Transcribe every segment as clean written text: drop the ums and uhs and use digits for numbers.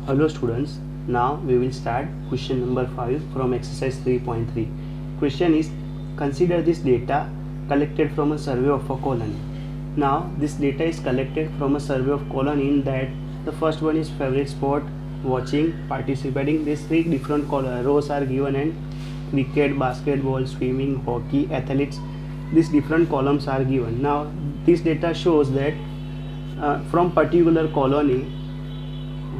Hello students, now we will start question number 5 from exercise 3.3. Question is, consider this data collected from a survey of a colony. Now this data is collected from a survey of colony in that the first one is favorite sport, watching, participating. These three different rows are given and cricket, basketball, swimming, hockey, athletes. These different columns are given. Now this data shows that from particular colony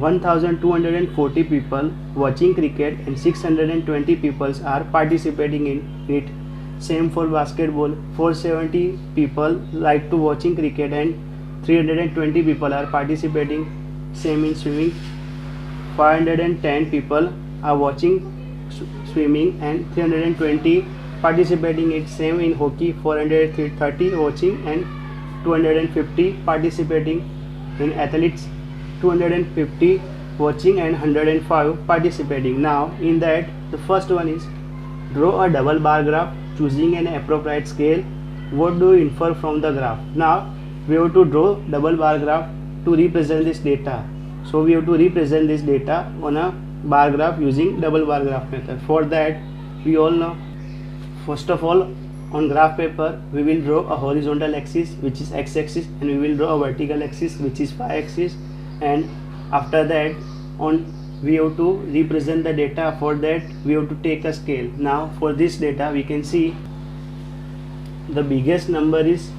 1240 people watching cricket and 620 people are participating in it. Same for basketball, 470 people like to watching cricket and 320 people are participating. Same in swimming, 510 people are watching swimming and 320 participating it. Same in hockey, 430 watching and 250 participating. In athletes, 250 watching and 105 participating. Now in that, the first one is draw a double bar graph choosing an appropriate scale. What do you infer from the graph? Now we have to draw double bar graph to represent this data. So we have to represent this data on a bar graph using double bar graph method. For that, we all know, first of all, on graph paper we will draw a horizontal axis which is x-axis and we will draw a vertical axis which is y-axis, and after that we have to represent the data. For that we have to take a scale. Now for this data we can see the biggest number is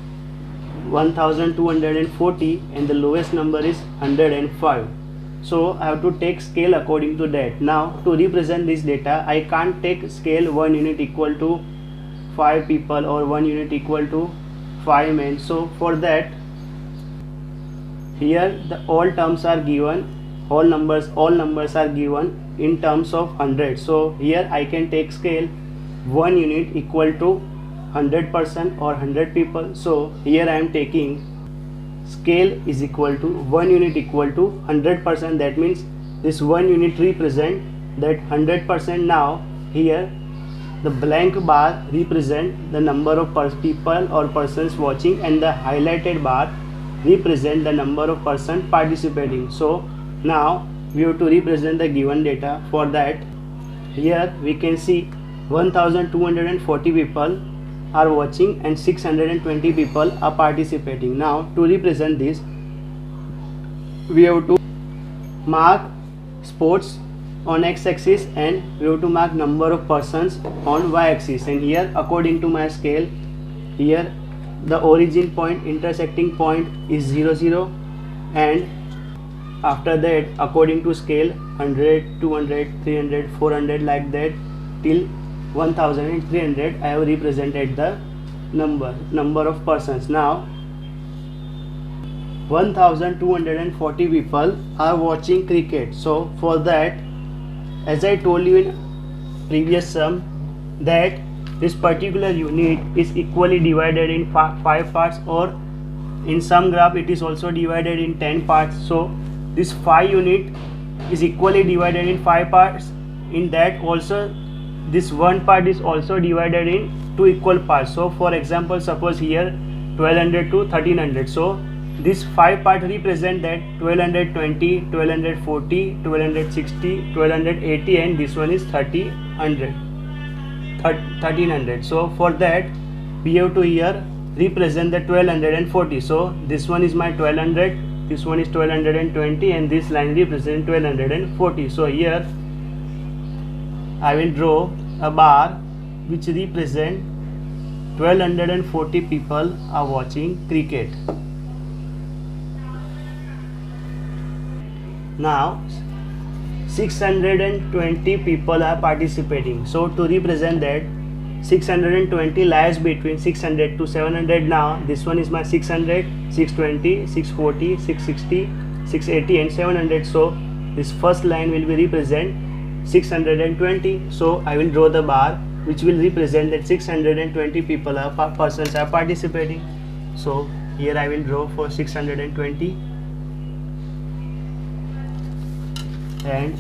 1240 and the lowest number is 105. So I have to take scale according to that. Now to represent this data, I can't take scale 1 unit equal to 5 people or 1 unit equal to 5 men. So for that, here the all terms are given, all numbers are given in terms of 100. So here I can take scale 1 unit equal to 100% or 100 people. So here I am taking scale is equal to 1 unit equal to 100%. That means this 1 unit represent that 100%. Now here the blank bar represent the number of people or persons watching and the highlighted bar represent the number of persons participating. So now we have to represent the given data. For that, here we can see 1240 people are watching and 620 people are participating. Now to represent this, we have to mark sports on x-axis and we have to mark number of persons on y-axis. And here according to my scale, here the origin point, intersecting point is 0 0, and after that according to scale 100, 200, 300, 400 like that till 1300 I have represented the number of persons. Now 1240 people are watching cricket. So for that, as I told you in previous sum, that this particular unit is equally divided in 5 parts, or in some graph it is also divided in 10 parts. So this 5 unit is equally divided in 5 parts. In that also this one part is also divided in 2 equal parts. So for example, suppose here 1200 to 1300. So this 5 part represent that 1220, 1240, 1260, 1280, and this one is 1300. So for that we have to here represent the 1240. So this one is my 1200, this one is 1220, and this line represents 1240. So here I will draw a bar which represent 1240 people are watching cricket. Now 620 people are participating. So to represent that, 620 lies between 600 to 700. Now this one is my 600, 620, 640, 660, 680 and 700. So this first line will be represent 620. So I will draw the bar which will represent that 620 people are persons are participating. So here I will draw for 620, and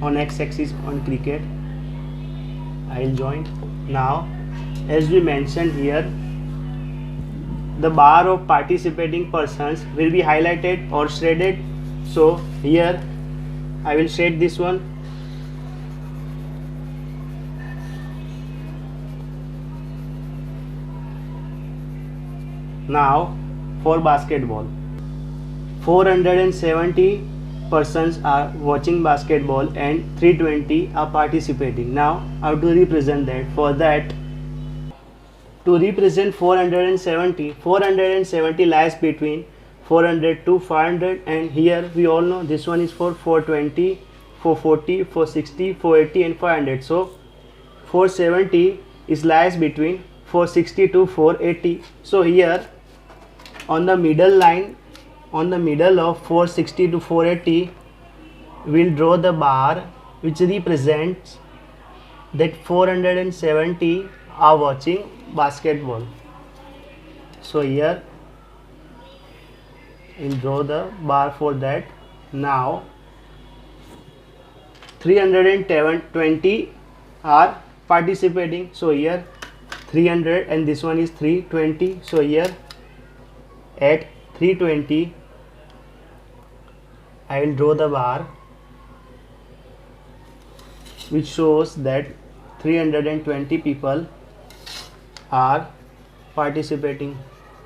on x-axis on cricket I will join. Now as we mentioned here, the bar of participating persons will be highlighted or shaded So here I will shade this one. Now for basketball, 470 persons are watching basketball and 320 are participating. Now I have to represent that. For that, to represent 470 lies between 400 to 500, and here we all know this one is for 420, 440, 460, 480 and 500. So 470 is lies between 460 to 480. So here on the middle line, on the middle of 460 to 480, we'll draw the bar which represents that 470 are watching basketball. So here we'll draw the bar for that. Now 320 are participating. So here 300 and this one is 320. So here at 320 I will draw the bar which shows that 320 people are participating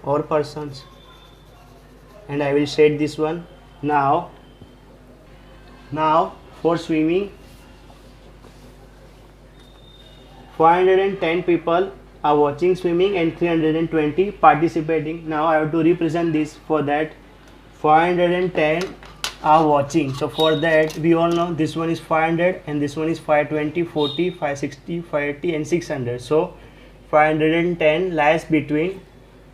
or persons, and I will shade this one. Now for swimming, 510 people are watching swimming and 320 participating. Now I have to represent this. For that, 510 are watching. So for that, we all know this one is 500 and this one is 520, 40, 560, 580 and 600. So 510 lies between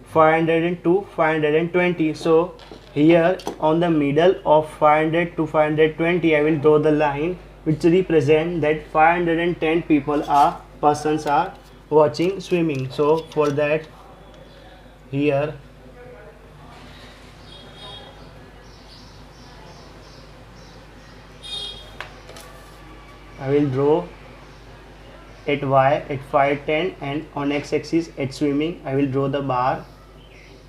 500 to 520. So here on the middle of 500 to 520 I will draw the line which represent that 510 persons are watching swimming. So for that, here I will draw at y at 510, and on x-axis at swimming I will draw the bar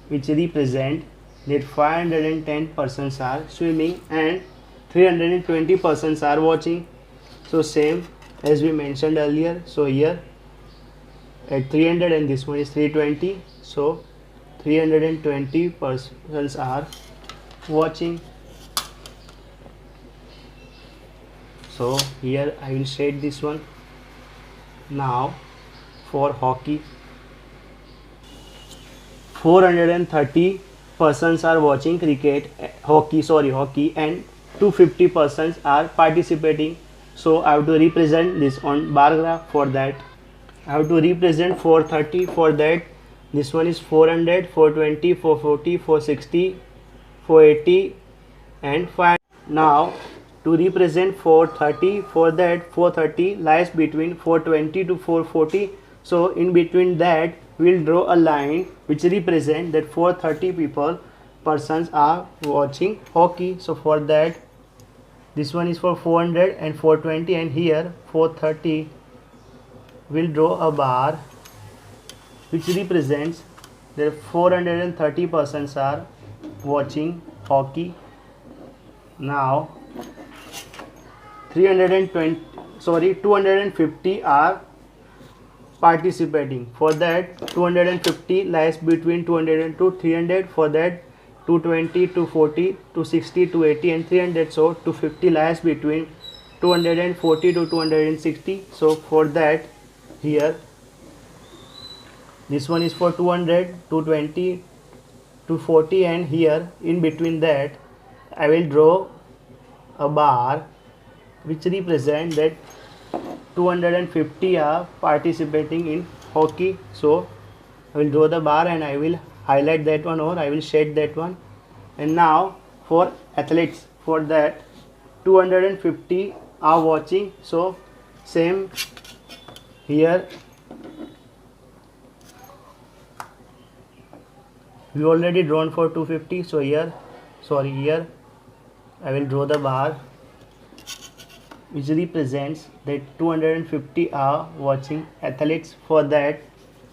which represent that 510 persons are swimming and 320 persons are watching. So same as we mentioned earlier. So here at 300 and this one is 320. So 320 persons are watching. So here I will shade this one. Now for hockey, 430 persons are watching hockey and 250 persons are participating. So I have to represent this on bar graph. For that, I have to represent 430. For that, this one is 400, 420, 440, 460, 480 and 5. Now to represent 430, for that 430 lies between 420 to 440. So in between that we'll draw a line which represent that 430 persons are watching hockey. So for that, this one is for 400 and 420, and here 430 will draw a bar which represents that 430 persons are watching hockey. Now 250 are participating. For that, 250 lies between 200 to 300. For that, 220, 240, 260, 280 and 300. So 250 lies between 240 to 260. So for that, here this one is for 200, 220, 240, and here in between that I will draw a bar which represent that 250 are participating in hockey. So I will draw the bar and I will highlight that one, or I will shade that one. And now for athletes, for that 250 are watching. So same here we already drawn for 250. So here I will draw the bar which represents that 250 are watching athletes. For that,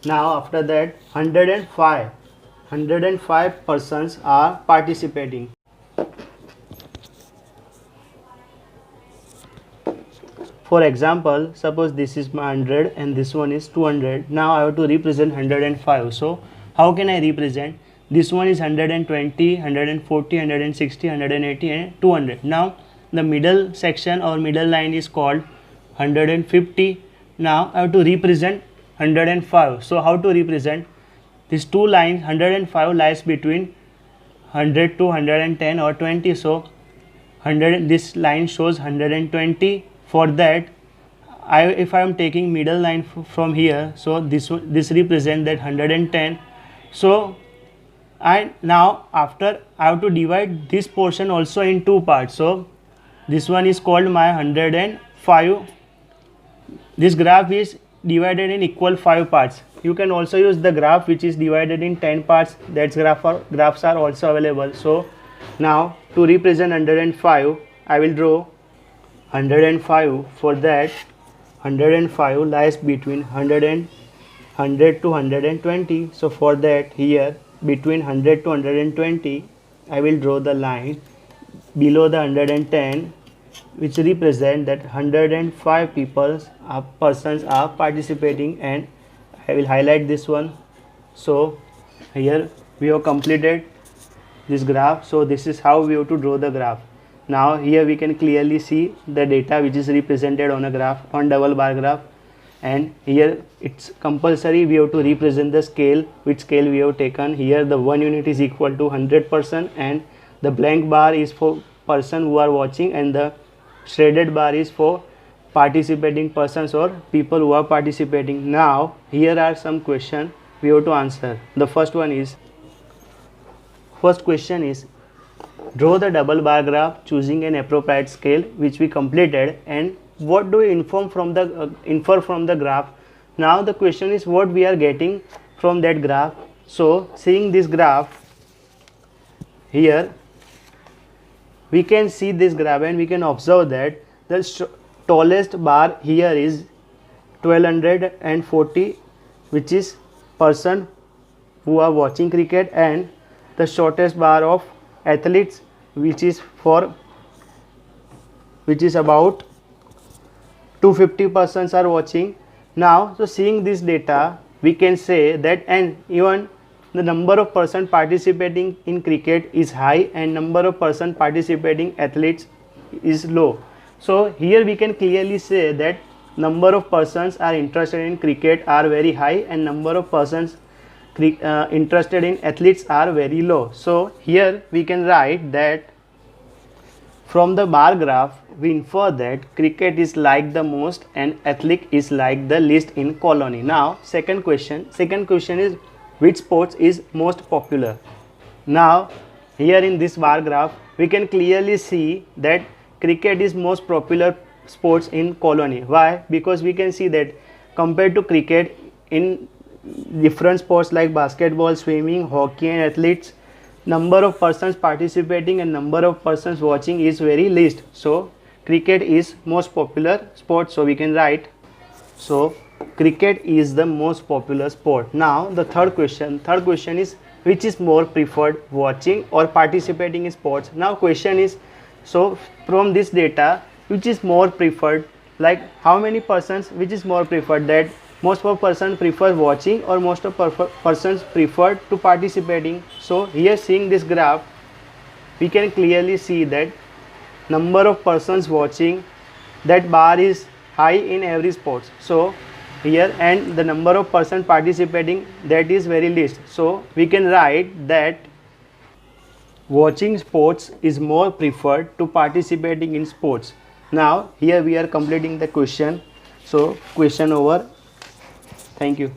now after that 105 persons are participating. for example, suppose this is my 100 and this one is 200. Now I have to represent 105. So how can I represent? This one is 120, 140, 160, 180 and 200. Now the middle section or middle line is called 150. Now I have to represent 105. So how to represent? These two lines, 105 lies between 100 to 110 or 20. So 100, this line shows 120. For that, if I am taking middle line from here, so this represent that 110. So and now after I have to divide this portion also in two parts. So this one is called my 105. This graph is divided in equal 5 parts. You can also use the graph which is divided in 10 parts. That's graphs are also available. So now to represent 105, I will draw 105. For that, 105 lies between 100 to 120. So for that, here between 100 to 120, I will draw the line below the 110, which represent that 105 persons are participating, and I will highlight this one. So here we have completed this graph. So this is how we have to draw the graph. Now here we can clearly see the data which is represented on a graph, on double bar graph, and here it's compulsory we have to represent the scale, which scale we have taken. Here the 1 unit is equal to 100%, and the blank bar is for person who are watching, and the shaded bar is for participating persons or people who are participating. Now here are some questions we have to answer. The first question is draw the double bar graph choosing an appropriate scale, which we completed, and what do we infer from the graph. Now the question is what we are getting from that graph. So seeing this graph here, we can see this graph and we can observe that the tallest bar here is 1240, which is person who are watching cricket, and the shortest bar of athletes, which is about 250 persons are watching. Now so seeing this data, we can say that, and even the number of persons participating in cricket is high and number of persons participating athletes is low. So here we can clearly say that number of persons are interested in cricket are very high and number of persons interested in athletes are very low. So here we can write that from the bar graph we infer that cricket is liked the most and athlete is liked the least in colony. Now second question is which sports is most popular. Now here in this bar graph we can clearly see that cricket is most popular sports in colony. Why? Because we can see that compared to cricket, in different sports like basketball, swimming, hockey and athletes, number of persons participating and number of persons watching is very least. So cricket is most popular sport. So we can write, so cricket is the most popular sport. Now the third question is which is more preferred, watching or participating in sports. Now question is, so from this data, which is more preferred, like how many persons, which is more preferred, that most of persons prefer watching or most of persons prefer to participating. So here seeing this graph, we can clearly see that number of persons watching, that bar is high in every sports. So here, and the number of persons participating, that is very least. So we can write that watching sports is more preferred to participating in sports. Now here we are completing the question. So question over. Thank you.